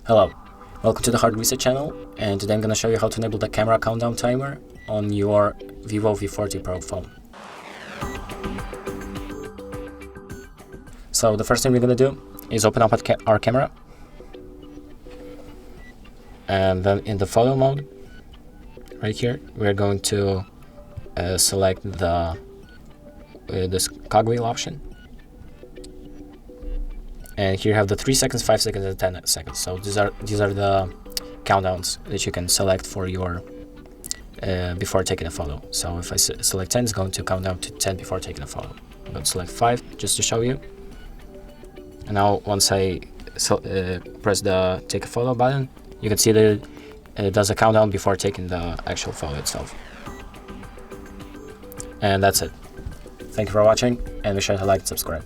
Hello, welcome to the Hard Reset channel, and today I'm going to show you how to enable the camera countdown timer on your VIVO V40 Pro phone. So the first thing we're going to do is open up our camera, and then in the photo mode, right here, we're going to select this cogwheel option. And here you have the 3 seconds, 5 seconds, and 10 seconds. So these are the countdowns that you can select for your before taking a photo. So if I select 10, it's going to count down to 10 before taking a photo. I'm going to select 5 just to show you. And now once I press the take a photo button, you can see that it does a countdown before taking the actual photo itself. And that's it. Thank you for watching, and be sure to like and subscribe.